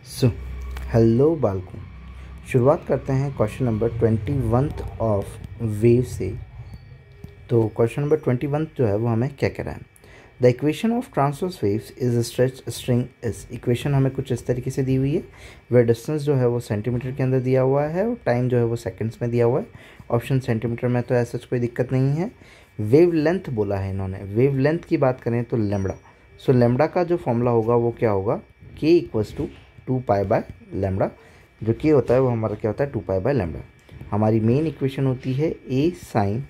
So hello बालकों, शुरुआत करते हैं क्वेश्चन नंबर 21 ऑफ वेव से। तो क्वेश्चन नंबर 21 जो है वो हमें क्या कह रहा है। The equation of transverse waves is stretch string is. Equation हमें कुछ इस तरीके से दी हुई है, वह डिस्टेंस जो है वो सेंटीमीटर के अंदर दिया हुआ है और टाइम जो है वो सेकंड्स में दिया हुआ है। ऑप्शन सेंटीमीटर में तो ऐसा कोई दिक्कत नहीं है। वेव लेंथ बोला है इन्होंने। वेव लेंथ की बात करें तो लेमड़ा। सो लेमड़ा का जो फॉर्मूला होगा वो क्या होगा, k equals to 2 pi by lambda. जो के होता है वो हमारा क्या होता है 2 पाई बाय लेमड़ा। हमारी मेन इक्वेशन होती है A sine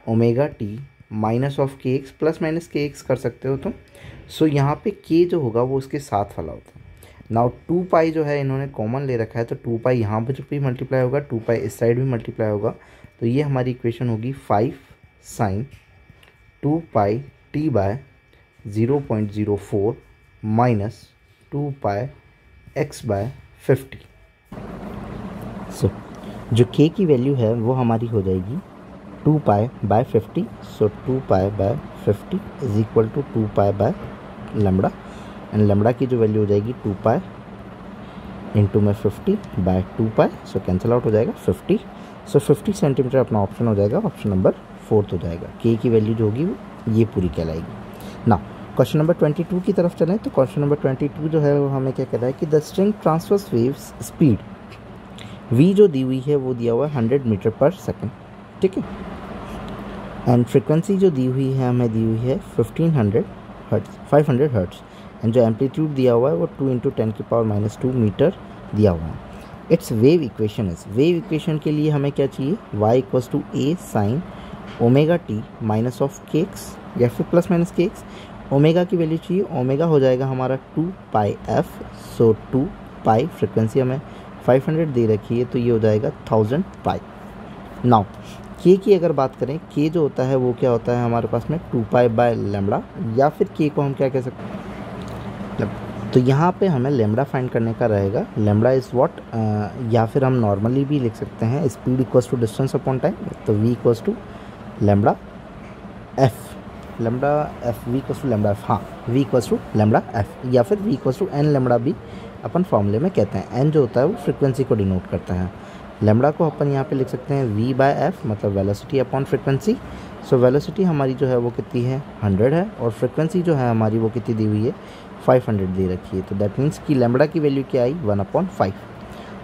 omega T minus of के एक्स, प्लस माइनस के एक्स कर सकते हो तुम। सो यहाँ पे के जो होगा वो उसके साथ वाला होता है। नाउ 2 पाई जो है इन्होंने कॉमन ले रखा है, तो 2 पाई यहाँ पर जो भी मल्टीप्लाई होगा 2 पाई इस साइड भी मल्टीप्लाई होगा। तो ये हमारी इक्वेशन होगी 5 sign 2 pi T bye 0.04 minus 2 पाई x बाय 50। सो जो k की वैल्यू है वो हमारी हो जाएगी 2 pi by 50। So 2 pi by 50 is equal to 2 pi by lambda, and lambda की जो वैल्यू हो जाएगी 2 पाई इंटू में 50 बाय 2 पाई। सो कैंसिल आउट हो जाएगा 50। सो 50 सेंटीमीटर अपना ऑप्शन हो जाएगा, ऑप्शन नंबर 4 हो जाएगा। k की वैल्यू जो होगी वो ये पूरी कहलाएगी। ना क्वेश्चन नंबर 22 की तरफ चलें तो क्वेश्चन नंबर 22 जो है वो हमें क्या कह रहा है कि the string transverse waves speed v जो दी हुई है वो दिया हुआ है 100 मीटर पर सेकंड, ठीक है। एंड फ्रिक्वेंसी जो दी हुई है हमें दी हुई है 500 हर्ट्ज, एंड जो एम्पलीट्यूड दिया हुआ है वो 2 × 10⁻² मीटर दिया हुआ है। It's wave equation is. Wave equation के लिए हमें क्या चाहिए, y equals to a sine omega T minus of के एक्स या फिर प्लस माइनस के एक्स। ओमेगा की वैल्यू चाहिए, ओमेगा हो जाएगा हमारा 2 पाई एफ। सो 2 पाई फ्रिक्वेंसी हमें 500 दे रखी है तो ये हो जाएगा 1000 पाई। नाउ के की अगर बात करें, के जो होता है वो क्या होता है हमारे पास में 2 पाई बाय लेमड़ा, या फिर के को हम क्या कह सकते हैं। तो यहाँ पे हमें लेमड़ा फाइंड करने का रहेगा। लेमड़ा इज़ व्हाट, या फिर हम नॉर्मली भी लिख सकते हैं speed equals to distance upon time. तो v equals to lambda F, lambda F, V equals to lambda F. हाँ, V equals to lambda F, या फिर V equals to N lambda भी अपन फॉर्मूले में कहते हैं। एन जो होता है वो फ्रिक्वेंसी को डिनोट करता है। लेमड़ा को अपन यहाँ पे लिख सकते हैं वी बाय एफ, मतलब velocity upon frequency. So velocity हमारी जो है वो कितनी है 100 है, और फ्रिक्वेंसी जो है हमारी वो कितनी दी हुई है 500 दे रखी है। तो दैट मीन्स कि लेमड़ा की वैल्यू क्या आई 1/5।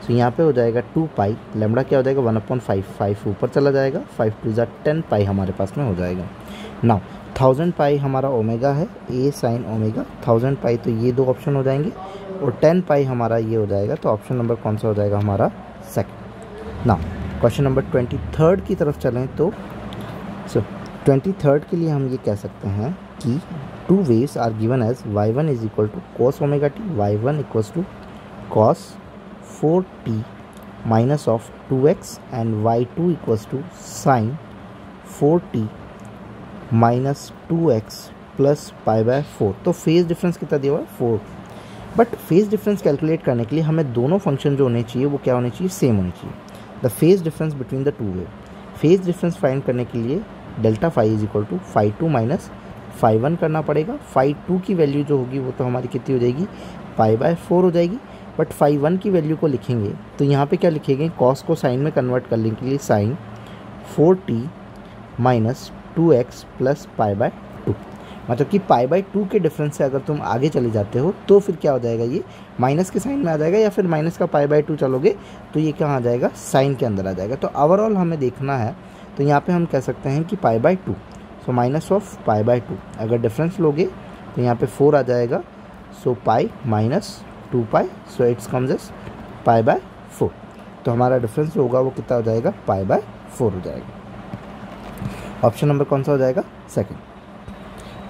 सो यहाँ पे हो जाएगा 2 पाई, लेमड़ा क्या हो जाएगा 1/5, 5 ऊपर चला जाएगा, 5 2 ज़ा 10 पाई हमारे पास में हो जाएगा। नाउ 1000 पाई हमारा ओमेगा है, ए साइन ओमेगा 1000 पाई, तो ये दो ऑप्शन हो जाएंगे, और 10 पाई हमारा ये हो जाएगा। तो ऑप्शन नंबर कौन सा हो जाएगा हमारा सेकंड। नाउ क्वेश्चन नंबर 23 की तरफ चलें तो 23 के लिए हम ये कह सकते हैं कि 2 waves are given as y1 is equal to cos omega t, y1 equals to cos 4t minus of 2x, and y2 equals to sine 4t minus 2x plus pi by 4। तो फेज डिफरेंस कितना दिया हुआ है 4, but phase difference calculate करने के लिए हमें दोनों फंक्शन जो होने चाहिए वो क्या होने चाहिए, सेम होने चाहिए। The phase difference between the two wave, phase difference find करने के लिए delta phi is equal to phi 2 minus phi 1 करना पड़ेगा। फाई 2 की वैल्यू जो होगी वो तो हमारी कितनी हो जाएगी पाई बाय 4 हो जाएगी, बट फाई 1 की वैल्यू को लिखेंगे तो यहाँ पे क्या लिखेंगे, कॉस को साइन में कन्वर्ट करने के लिए sine 4t minus 2x plus pi by 2, मतलब कि पाई बाय 2 के डिफरेंस से अगर तुम आगे चले जाते हो तो फिर क्या हो जाएगा, ये माइनस के साइन में आ जाएगा, या फिर माइनस का पाई बाय 2 चलोगे तो ये क्या आ जाएगा साइन के अंदर आ जाएगा। तो ओवरऑल हमें देखना है, तो यहाँ पे हम कह सकते हैं कि पाई by 2, so minus of pi by 2। अगर डिफरेंस लोगे तो यहाँ पे 4 आ जाएगा, so pi minus 2 pi, so it's comes as pi by 4। तो हमारा डिफरेंस जो होगा वो कितना हो जाएगा पाई बाय 4 हो जाएगा। ऑप्शन नंबर कौन सा हो जाएगा सेकंड।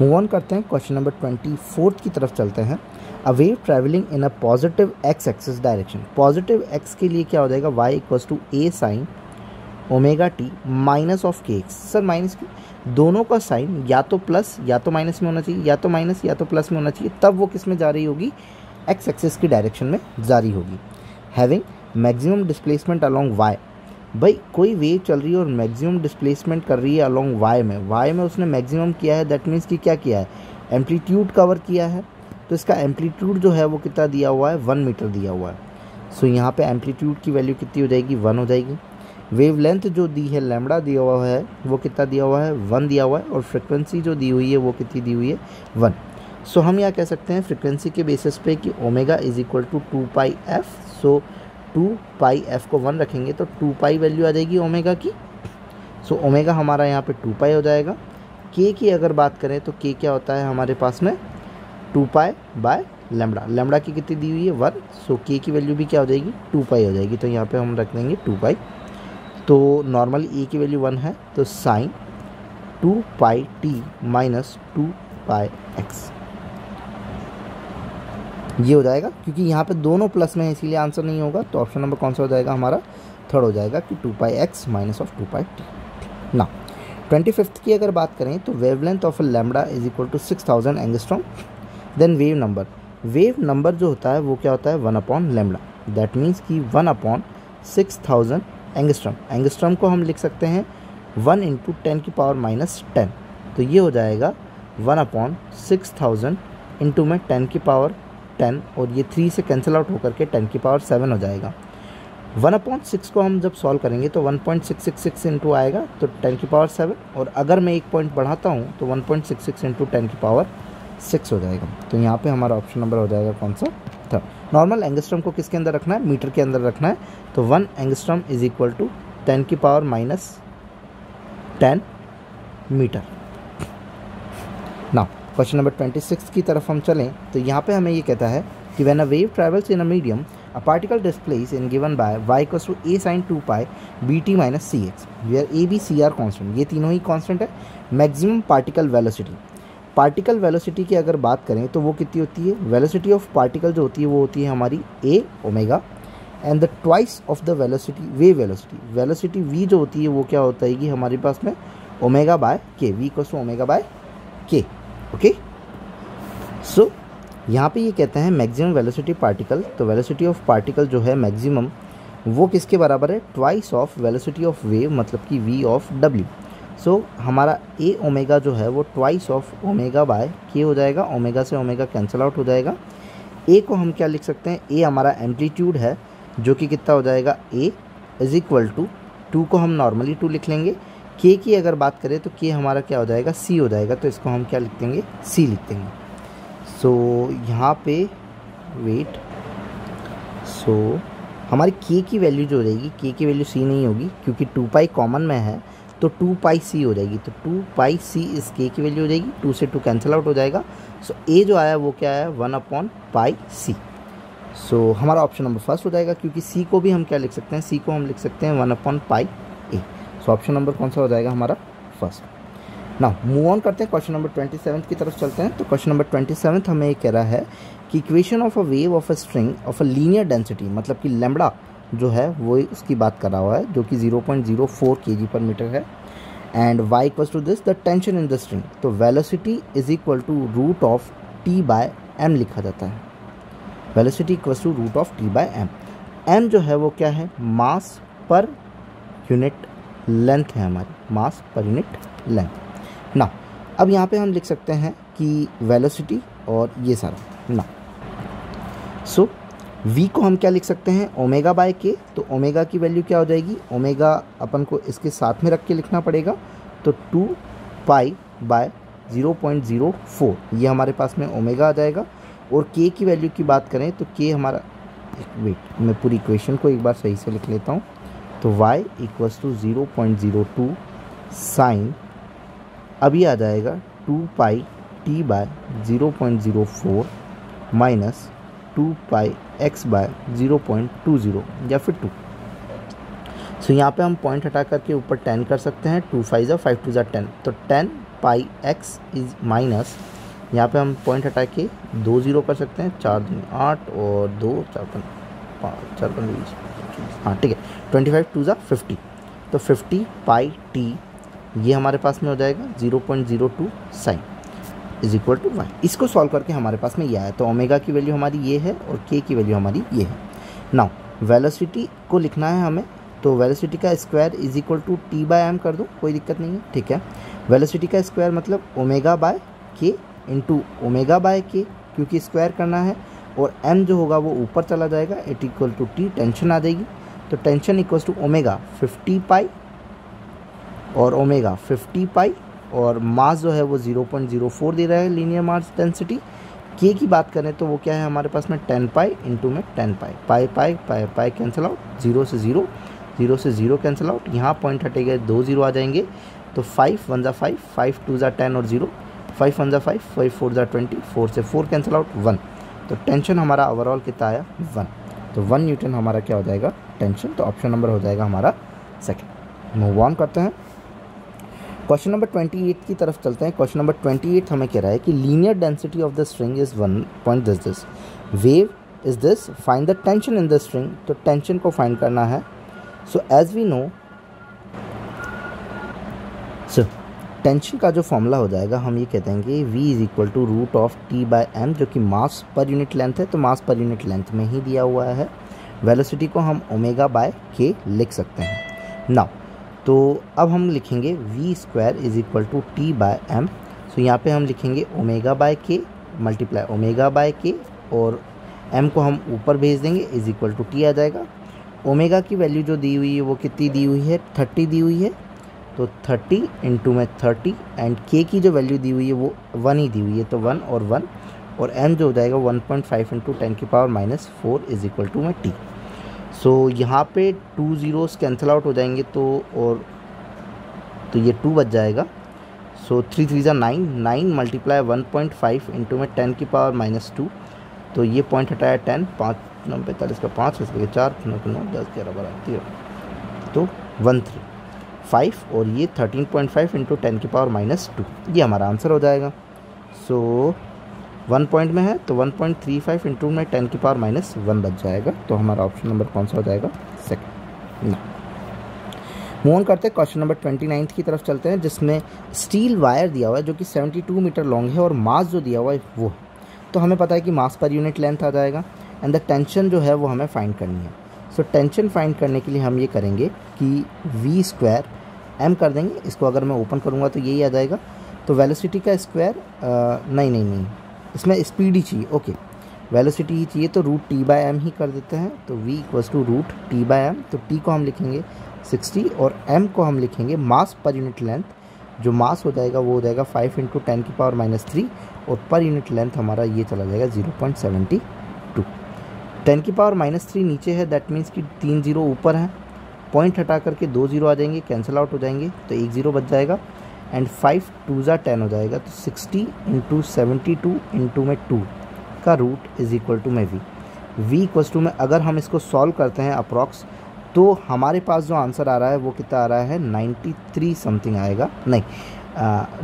मूव ऑन करते हैं, क्वेश्चन नंबर 24 की तरफ चलते हैं। A wave travelling in a positive x axis direction. Positive x के लिए क्या हो जाएगा, y equals to a sine omega T minus of के एक्स। सर माइनस की दोनों का साइन या तो प्लस या तो माइनस में होना चाहिए, या तो माइनस या तो प्लस में होना चाहिए, तब वो किस में जा रही होगी, एक्स एक्सिस की डायरेक्शन में जारी होगी। Having maximum displacement along y, भाई कोई वेव चल रही है और मैक्सिमम डिस्प्लेसमेंट कर रही है अलॉन्ग y में उसने मैक्सिमम किया है, दैट मीन्स कि क्या किया है, एम्पलीट्यूड कवर किया है। तो इसका एम्पलीट्यूड जो है वो कितना दिया हुआ है, 1 मीटर दिया हुआ है। सो यहाँ पे एम्पलीट्यूड की वैल्यू कितनी हो जाएगी, 1 हो जाएगी। वेवलेंथ जो दी है लैम्बडा दिया हुआ है वो कितना दिया हुआ है, 1 दिया हुआ है, और फ्रिक्वेंसी जो दी हुई है वो कितनी दी हुई है, 1। सो हम यहाँ कह सकते हैं फ्रिक्वेंसी के बेसिस पे कि omega is equal to 2πf। So 2πf को 1 रखेंगे तो 2π वैल्यू आ जाएगी ओमेगा की। सो ओमेगा हमारा यहाँ पे 2π हो जाएगा। के की अगर बात करें तो के क्या होता है हमारे पास में, 2π बाय लैम्बडा। लैम्बडा की कितनी दी हुई है, 1। सो के की वैल्यू भी क्या हो जाएगी, 2π हो जाएगी। तो यहाँ पे हम रख देंगे 2π। तो नॉर्मली ए की वैल्यू 1 है तो साइन 2πt माइनस 2πx ये हो जाएगा, क्योंकि यहाँ पे दोनों प्लस में है इसीलिए आंसर नहीं होगा। तो ऑप्शन नंबर कौन सा हो जाएगा हमारा, थर्ड हो जाएगा कि 2πx माइनस ऑफ 2πt। ना 25th की अगर बात करें तो wavelength of lambda is equal to 6000 angstrom. Then wave number जो होता है वो क्या होता है, 1 लैम्बडा। दैट मीन्स कि 1/6000 एंगस्ट्रॉम। एंगस्ट्रॉम को हम लिख सकते हैं 1 × 10⁻⁻10। तो ये हो जाएगा 1/6000 इंटू में 10⁻10, और ये 3 से कैंसिल आउट होकर के 10⁻7 हो जाएगा। 1/6 को हम जब सॉल्व करेंगे तो 1.666 इंटू आएगा तो 10⁻7, और अगर मैं एक पॉइंट बढ़ाता हूँ तो 1.66 इंटू 10⁻6 हो जाएगा। तो यहाँ पे हमारा ऑप्शन नंबर हो जाएगा कौन सा, थर्ड। नॉर्मल एंगस्ट्रॉम को किसके अंदर रखना है, मीटर के अंदर रखना है। तो 1 angstrom is equal to 10⁻10 metre. Now question number 26 की तरफ हम चलें तो यहाँ पे हमें ये कहता है कि when a wave travels in a medium a particle displays in given by y equals to a sin 2π bt minus cx where a b c are constant। ये तीनों ही कांस्टेंट है। मैक्सिमम पार्टिकल वेलोसिटी की अगर बात करें तो वो कितनी होती है, वेलोसिटी ऑफ पार्टिकल जो होती है वो होती है हमारी a omega, and the twice of the velocity v जो होती है वो क्या होता है कि हमारे पास में omega by k, v equals to omega by k. Okay, so यहाँ पे ये कहते हैं मैक्सिमम वेलोसिटी पार्टिकल। तो वेलोसिटी ऑफ पार्टिकल जो है मैक्सिमम वो किसके बराबर है, twice of velocity of wave, मतलब कि v ऑफ w। सो हमारा a ओमेगा जो है वो ट्वाइस ऑफ ओमेगा बाय के हो जाएगा। ओमेगा से ओमेगा कैंसिल आउट हो जाएगा। a को हम क्या लिख सकते हैं, a हमारा एम्पलीट्यूड है जो कि कितना हो जाएगा, a इज इक्वल टू 2 को हम नॉर्मली 2 लिख लेंगे। k की अगर बात करें तो k हमारा क्या हो जाएगा, c हो जाएगा। तो इसको हम क्या लिख देंगे, c लिख देंगे। सो यहाँ पे वेट, सो हमारी k की वैल्यू जो हो जाएगी, k की वैल्यू c नहीं होगी क्योंकि 2π कॉमन में है तो 2πc हो जाएगी। तो 2πc इस k की वैल्यू हो जाएगी, 2 से 2 कैंसिल आउट हो जाएगा। सो a जो आया वो क्या आया, 1/πc। सो हमारा ऑप्शन नंबर फर्स्ट हो जाएगा, क्योंकि c को भी हम क्या लिख सकते हैं, c को हम लिख सकते हैं 1/πa। सो ऑप्शन नंबर कौन सा हो जाएगा हमारा, फर्स्ट। ना मूव ऑन करते हैं, क्वेश्चन नंबर 27 की तरफ चलते हैं। तो क्वेश्चन नंबर 27 हमें ये कह रहा है कि equation of a wave of a string of a linear density, मतलब कि लैम्बडा जो है वो उसकी बात कर रहा हुआ है जो कि 0.04 kg/मीटर है, and y equals to this the tension in the string. तो velocity is equal to √T/m लिखा जाता है। Velocity equals to √T/m। m जो है वो क्या है, मास पर यूनिट लेंथ है हमारी, मास पर यूनिट लेंथ ना। अब यहाँ पे हम लिख सकते हैं कि वेलोसिटी और ये सारा ना। सो v को हम क्या लिख सकते हैं, ओमेगा बाय के। तो ओमेगा की वैल्यू क्या हो जाएगी, ओमेगा अपन को इसके साथ में रख के लिखना पड़ेगा। तो 2π/0.04 ये हमारे पास में ओमेगा आ जाएगा। और k की वैल्यू की बात करें तो k हमारा, वेट मैं पूरी इक्वेशन को एक बार सही से लिख लेता हूँ। तो y इक्वल्स टू 0.02 साइन, अभी आ जाएगा 2πt/0.04 माइनस 2πx/0.20 या फिर 2। सो यहाँ पे हम पॉइंट हटा करके ऊपर 10 कर सकते हैं। 2 5 5 2 10, तो 10πx इज माइनस, यहाँ पे हम पॉइंट हटा के 2 0 कर सकते हैं। 4 दूनी 8 और 2 4 5 4 5 20, हाँ ठीक है। 25 2 50, तो 50πt ये हमारे पास में हो जाएगा 0.02 sine is equal to y. इसको सॉल्व करके हमारे पास में ये आया। तो ओमेगा की वैल्यू हमारी ये है और के की वैल्यू हमारी ये है। नाउ वेलोसिटी को लिखना है हमें, तो वेलोसिटी का square is equal to T/m कर दो, कोई दिक्कत नहीं है, ठीक है। वेलोसिटी का स्क्वायर मतलब ओमेगा बाय के इंटू ओमेगा बाय के, क्योंकि स्क्वायर करना है, और m जो होगा वो ऊपर चला जाएगा, it equal to t, tension आ जाएगी, तो tension equal to omega 50 pi और ओमेगा 50 पाई, और मास जो है वो 0.04 दे रहा है लीनियर मास डेंसिटी। के की बात करें तो वो क्या है हमारे पास में 10 पाई इंटू में 10 पाई, पाई पाई पाई पाई कैंसिल आउट, 0 से 0, 0 से 0 कैंसिल आउट, यहाँ पॉइंट हटेगा 2 0 आ जाएंगे, तो 5 1 = 5, 5 2 = 10 और 0, 5 1 = 5, 5 4 = 20, 4 से 4 कैंसिल आउट 1, तो टेंशन हमारा ओवरऑल कितना आया 1, तो 1 न्यूटन हमारा क्या हो जाएगा टेंशन, तो ऑप्शन नंबर हो जाएगा हमारा सेकंड। मूव ऑन करते हैं, क्वेश्चन नंबर 28 की तरफ चलते हैं। क्वेश्चन नंबर 28 हमें कह रहा है कि linear density of the string is 1.this, wave is this, find the tension in the string, तो टेंशन को फाइंड करना है। So as we know, so tension का जो फॉर्मूला हो जाएगा हम ये कहते हैं कि v is equal to root of t/m, जो कि मास पर यूनिट लेंथ है, तो मास पर यूनिट लेंथ में ही दिया हुआ है। वेलोसिटी को हम ओमेगा/k लिख सकते हैं। नाउ तो अब हम लिखेंगे v² is equal to t/m, सो यहाँ पे हम लिखेंगे ओमेगा/k मल्टीप्लाई ओमेगा/k, और m को हम ऊपर भेज देंगे, इज इक्वल टू t आ जाएगा। ओमेगा की वैल्यू जो दी हुई है वो कितनी दी हुई है 30 दी हुई है, तो 30 इंटू में 30, एंड k की जो वैल्यू दी हुई है वो 1 ही दी हुई है, तो 1 और 1, और m जो हो जाएगा 1.5 इंटू 10⁻⁴ इज इक्वल टू में t। सो यहाँ पे 2 zeros कैंसिल आउट हो जाएंगे, तो ये 2 बच जाएगा। सो 3 3 = 9, 9 मल्टीप्लाई 1.5 इंटू में 10⁻², तो ये पॉइंट हटाया 10, 5 9 45 का 5 इसके 4 9 9 10 11 12 13, तो 135, और ये 13.5 इंटू 10⁻², ये हमारा आंसर हो जाएगा। सो 1 पॉइंट में है तो 1.35 इंटू में 10⁻⁻1 बच जाएगा, तो हमारा ऑप्शन नंबर कौन सा हो जाएगा सेकंड। मूव ऑन करते हैं, क्वेश्चन नंबर 29 की तरफ चलते हैं, जिसमें स्टील वायर दिया हुआ है जो कि 72 मीटर लॉन्ग है, और मास जो दिया हुआ है वो, तो हमें पता है कि मास पर यूनिट लेंथ आ जाएगा, एंड द टेंशन जो है वो हमें फाइंड करनी है। सो टेंशन फाइंड करने के लिए हम ये करेंगे कि v² m कर देंगे, इसको अगर मैं ओपन करूँगा तो यही आ जाएगा, तो वेलोसिटी का स्क्वायर, नहीं इसमें स्पीड ही चाहिए, ओके वेलोसिटी ही चाहिए, तो रूट t/m ही कर देते हैं, तो v equals to root t/m, तो t को हम लिखेंगे 60 और m को हम लिखेंगे मास पर यूनिट लेंथ, जो मास हो जाएगा वो हो जाएगा 5 इंटू 10⁻³ और पर यूनिट लेंथ हमारा ये चला जाएगा 0.72। 10⁻³ नीचे है, दैट मीन्स कि 3 0 ऊपर हैं, पॉइंट हटा करके 2 0 आ जाएंगे, कैंसिल आउट हो जाएंगे, तो 1 0 बच जाएगा, एंड 5 2 = 10 हो जाएगा, तो 60 इंटू 72 इंटू में 2 का रूट इज इक्वल टू में v इक्वल्स टू में, अगर हम इसको सॉल्व करते हैं अप्रॉक्स, तो हमारे पास जो आंसर आ रहा है वो कितना आ रहा है 93 समथिंग आएगा, नहीं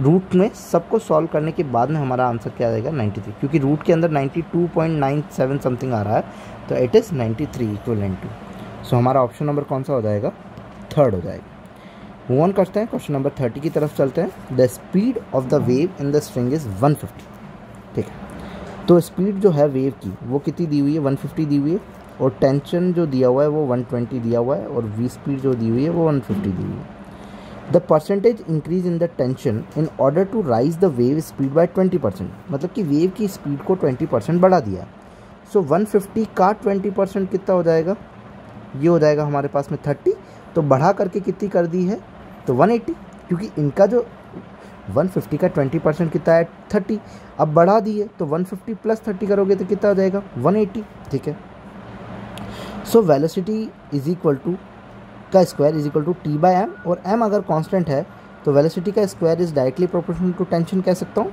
रूट में सबको सॉल्व करने के बाद में हमारा आंसर क्या आएगा 93, क्योंकि रूट के अंदर 92.97 समथिंग आ रहा है, तो इट इज़ 93 इक्वलेंट टू, सो हमारा ऑप्शन नंबर कौन सा हो जाएगा थर्ड हो जाएगा। मूव ऑन करते हैं, क्वेश्चन नंबर 30 की तरफ चलते हैं। The speed of the wave in the string is 150, ठीक है, तो स्पीड जो है वेव की वो कितनी दी हुई है 150 दी हुई है, और टेंशन जो दिया हुआ है वो 120 दिया हुआ है, और वी स्पीड जो दी हुई है वो 150 दी हुई है। The percentage increase in the tension in order to raise the wave speed by 20%, मतलब कि वेव की स्पीड को 20% बढ़ा दिया। सो 150 का 20% कितना हो जाएगा, ये हो जाएगा हमारे पास में 30, तो बढ़ा करके कितनी कर दी है तो 180, क्योंकि इनका जो 150 का 20% कितना है 30, अब बढ़ा दी है तो 150 प्लस 30 करोगे तो कितना हो जाएगा 180, ठीक है। So velocity is equal to का square is equal to t/m, और m अगर कांस्टेंट है तो वेलोसिटी का square is directly proportional to tension कह सकता हूँ।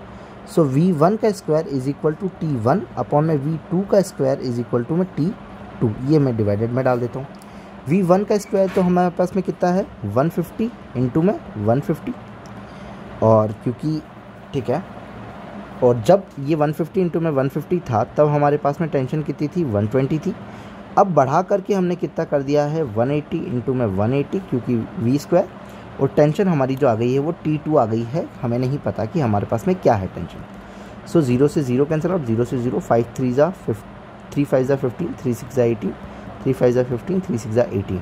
सो v1 का square is equal to t1 upon में v2 का स्क्वायर इज इक्वल टू में t2, ये मैं डिवाइडेड में डाल देता हूँ। v1 का स्क्वायर तो हमारे पास में कितना है 150 इंटू में 150, और क्योंकि ठीक है, और जब ये 150 इंटू में 150 था तब हमारे पास में टेंशन कितनी थी 120 थी, अब बढ़ा करके हमने कितना कर दिया है 180 इंटू में 180, क्योंकि v², और टेंशन हमारी जो आ गई है वो t2 आ गई है, हमें नहीं पता कि हमारे पास में क्या है टेंशन। सो 0 से 0 कैंसिल आउट, 0 से 0, 5 3 = 3 5 = 15, 3 6 = 18, 3 5 = 15, 3 6 = 18,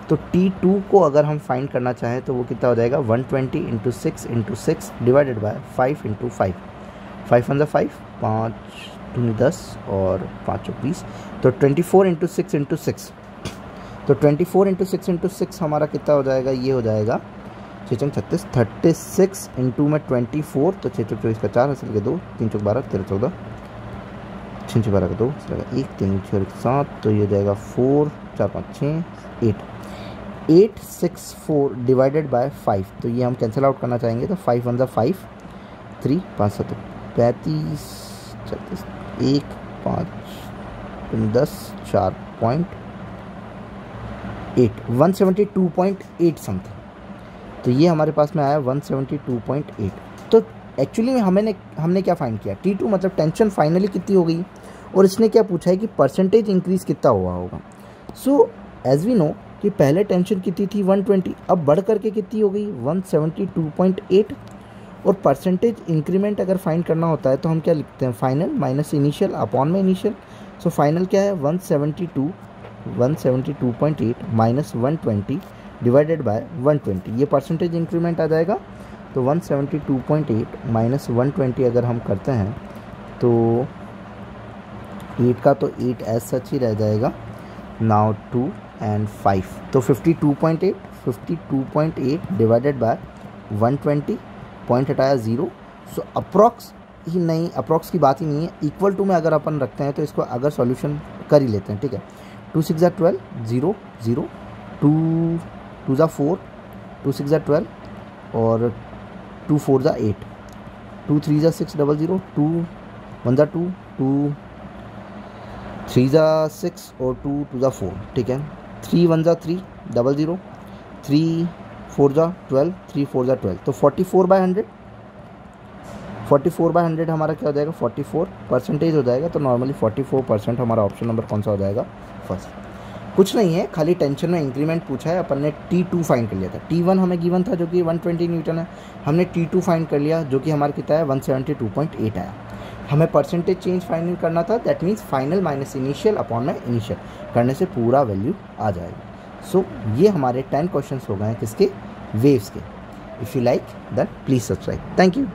तो t2 को अगर हम फाइंड करना चाहें तो वो कितना हो जाएगा 120 इंटू 6 डिवाइडेड बाय 5 इंटू 5, 5 1 = 5, 5 2 10 और 5 20, तो 24 इंटू 6 इंटू 6, तो 24 इंटू 6 इंटू 6 हमारा कितना हो जाएगा, ये हो जाएगा 6 36, 36 इंटू में 24, तो 6 24 का 4 असल के 2, 3 चौक 12 13 14, 6 12 का 2 1 3 6 7, तो ये हो जाएगा 4 4 5 6 8 864 डिवाइडेड बाय 5, तो ये हम कैंसिल आउट करना चाहेंगे, तो 5 1 5 3 5 7 35 36 1 5 10 4.8 172.8 समथिंग, तो ये हमारे पास में आया 172.8। तो एक्चुअली में हमने क्या फाइंड किया, T2 मतलब टेंशन फाइनली कितनी हो गई, और इसने क्या पूछा है कि परसेंटेज इंक्रीज कितना हुआ होगा। सो एज वी नो कि पहले टेंशन कितनी थी 120, अब बढ़ करके कितनी हो गई 172.8, और परसेंटेज इंक्रीमेंट अगर फाइंड करना होता है तो हम क्या लिखते हैं, फाइनल माइनस इनिशियल अपॉन में इनिशियल। सो फाइनल क्या है 172.8 माइनस 120 डिवाइडेड बाय 120, ये परसेंटेज इंक्रीमेंट आ जाएगा। तो 172.8 माइनस 120 अगर हम करते हैं तो 8 का तो 8 एज सच ही रह जाएगा। नाउ 2 and 5, तो 52.8 डिवाइडेड बाय 120, पॉइंट हटाया 0, सो अप्रॉक्स ही नहीं, अप्रॉक्स की बात ही नहीं है, इक्वल टू में अगर अपन रखते हैं तो इसको अगर सॉल्यूशन कर ही लेते हैं, ठीक है। 2 6 12 0 0, 2 2 4, 2 6 12 और 2 4 8, 2 3 6 0 0, 2 1 2, 2 3 6 और 2 2 4, ठीक है। 3 1 3 0 0, 3 4 12, 3 4 12, तो 44/100, 44/100 हमारा क्या हो जाएगा 44 परसेंटेज हो जाएगा। तो नॉर्मली 44% हमारा ऑप्शन नंबर कौन सा हो जाएगा, फर्स्ट। कुछ नहीं है, खाली टेंशन में इंक्रीमेंट पूछा है, अपन ने T2 फाइंड कर लिया था। T1 हमें गिवन था जो कि 120 न्यूटन है, हमने T2 फाइंड कर लिया जो कि हमारा कितना है 172.8 आया। हमें परसेंटेज चेंज फाइनल करना था, that means final minus initial upon में इनिशियल करने से पूरा वैल्यू आ जाएगा। सो ये हमारे 10 क्वेश्चंस हो गए हैं किसके, वेव्स के। If you like then please subscribe. Thank you.